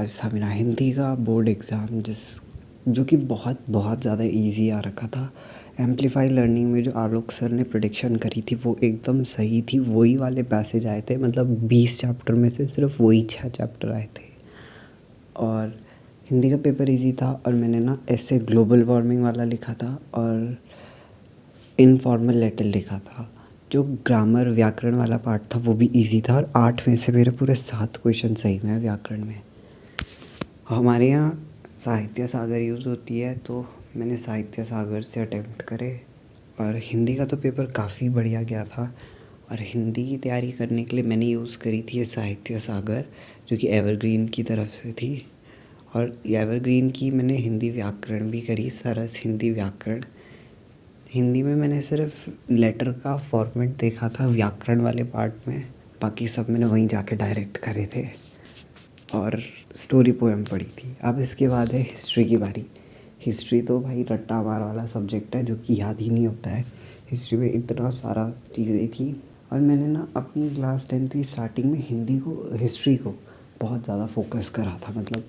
आज था मेरा हिंदी का बोर्ड एग्ज़ाम जो कि बहुत बहुत ज़्यादा इजी आ रखा था। एम्पलीफाई लर्निंग में जो आलोक सर ने प्रेडिक्शन करी थी वो एकदम सही थी। वही वाले पैसेज आए थे, मतलब 20 चैप्टर में से सिर्फ वही 6 चैप्टर आए थे। और हिंदी का पेपर इजी था और मैंने ना ऐसे ग्लोबल वार्मिंग वाला लिखा था और इनफॉर्मल लेटर लिखा था। जो ग्रामर व्याकरण वाला पार्ट था वो भी इजी था और 8 में से मेरे पूरे 7 क्वेश्चन सही में है व्याकरण में। हमारे यहाँ साहित्य सागर यूज़ होती है, तो मैंने साहित्य सागर से अटेम्प्ट करे। और हिंदी का तो पेपर काफ़ी बढ़िया गया था। और हिंदी की तैयारी करने के लिए मैंने यूज़ करी थी ये साहित्य सागर, जो कि एवरग्रीन की तरफ से थी। और एवरग्रीन की मैंने हिंदी व्याकरण भी करी, सरस हिंदी व्याकरण। हिंदी में मैंने सिर्फ लेटर का फॉर्मेट देखा था व्याकरण वाले पार्ट में, बाकी सब मैंने वहीं जाके डायरेक्ट करे थे और स्टोरी पोएम पढ़ी थी। अब इसके बाद है हिस्ट्री की बारी। हिस्ट्री तो भाई रट्टा मार वाला सब्जेक्ट है जो कि याद ही नहीं होता है। हिस्ट्री में इतना सारा चीज़ें थी और मैंने ना अपनी क्लास 10th की स्टार्टिंग में हिस्ट्री को बहुत ज़्यादा फोकस करा था। मतलब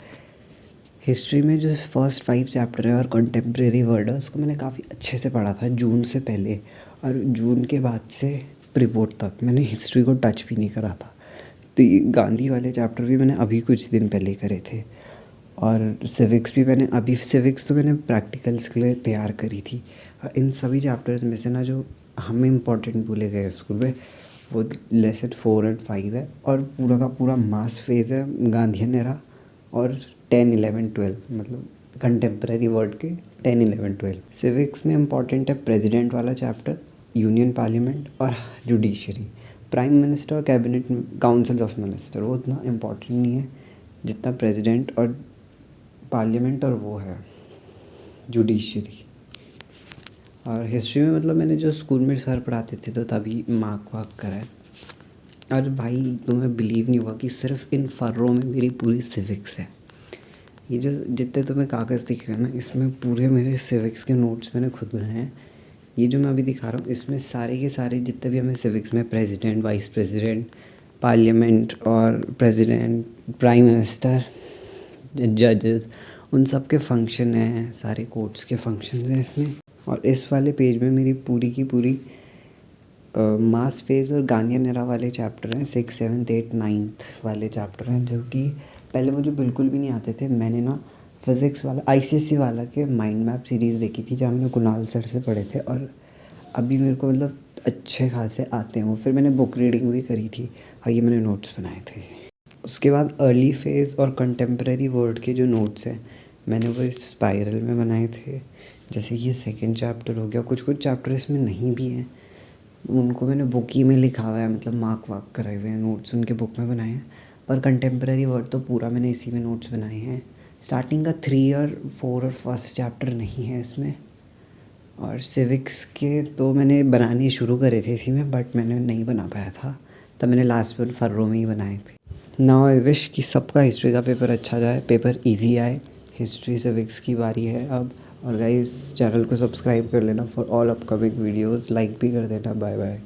हिस्ट्री में जो फर्स्ट 5 चैप्टर है और कंटेम्प्रेरी वर्ड है उसको मैंने काफ़ी अच्छे से पढ़ा था जून से पहले, और जून के बाद से प्रीबोर्ड तक मैंने हिस्ट्री को टच भी नहीं करा था। तो ये गांधी वाले चैप्टर भी मैंने अभी कुछ दिन पहले करे थे। और सिविक्स भी सिविक्स तो मैंने प्रैक्टिकल्स के लिए तैयार करी थी। इन सभी चैप्टर्स में से ना जो हमें इम्पोर्टेंट बोले गए स्कूल में वो लेसन 4 और 5 है, और पूरा का पूरा मास फेज है गांधीयन एरा और 10, 11, 12, मतलब कंटेम्प्रेरी वर्ड के 10, 11, 12। सिविक्स में इम्पॉर्टेंट है प्रेसिडेंट वाला चैप्टर, यूनियन पार्लियामेंट और जुडिशरी। प्राइम मिनिस्टर और कैबिनेट काउंसिल ऑफ मिनिस्टर वो उतना इम्पॉर्टेंट नहीं है जितना प्रेसिडेंट और पार्लियामेंट और वो है जुडिशरी। और हिस्ट्री में मतलब मैंने जो स्कूल में सर पढ़ाते थे तो तभी मार्क वाक करा है। और भाई तुम्हें बिलीव नहीं हुआ कि सिर्फ इन फर्रों में मेरी पूरी सिविक्स है। ये जो जितने तुम्हें कागज़ दिख रहे हैं ना, इसमें पूरे मेरे सिविक्स के नोट्स मैंने खुद बनाए हैं। ये जो मैं अभी दिखा रहा हूँ इसमें सारे के सारे जितने भी हमें सिविक्स में प्रेसिडेंट, वाइस प्रेसिडेंट, पार्लियामेंट और प्रेसिडेंट, प्राइम मिनिस्टर, जजेस, उन सब के फंक्शन हैं, सारे कोर्ट्स के फंक्शन हैं इसमें। और इस वाले पेज में मेरी पूरी की पूरी मास फेज और गांधीयन एरा वाले चैप्टर हैं। 6, 7, 8, 9 वाले चैप्टर हैं जो कि पहले मुझे बिल्कुल भी नहीं आते थे। मैंने ना फिज़िक्स वाला ICSE वाला के माइंड मैप सीरीज़ देखी थी जहाँ मैंने कुणाल सर से पढ़े थे, और अभी मेरे को मतलब अच्छे खासे आते हैं वो। फिर मैंने बुक रीडिंग भी करी थी और ये मैंने नोट्स बनाए थे। उसके बाद अर्ली फेज़ और कंटेम्प्रेरी वर्ड के जो नोट्स हैं मैंने वो इस स्पाइरल में बनाए थे। जैसे ये सेकेंड चैप्टर हो गया, कुछ चैप्टर इसमें नहीं भी हैं, उनको मैंने बुक ही में लिखा हुआ है, मतलब मार्क वाक कराए हुए हैं, नोट्स उनके बुक में बनाए हैं। पर कंटेम्प्रेरी वर्ड तो पूरा मैंने इसी में नोट्स बनाए हैं। स्टार्टिंग का 3 और 4 और फर्स्ट चैप्टर नहीं है इसमें। और सिविक्स के तो मैंने बनाने शुरू करे थे इसी में, बट मैंने नहीं बना पाया था, तब मैंने लास्ट में फर्रों में ही बनाए थे। नाउ आई विश कि सबका हिस्ट्री का पेपर अच्छा जाए, पेपर ईजी आए। हिस्ट्री सिविक्स की बारी है अब। और गाइस चैनल को सब्सक्राइब कर लेना for all upcoming videos, like भी कर देना। Bye bye.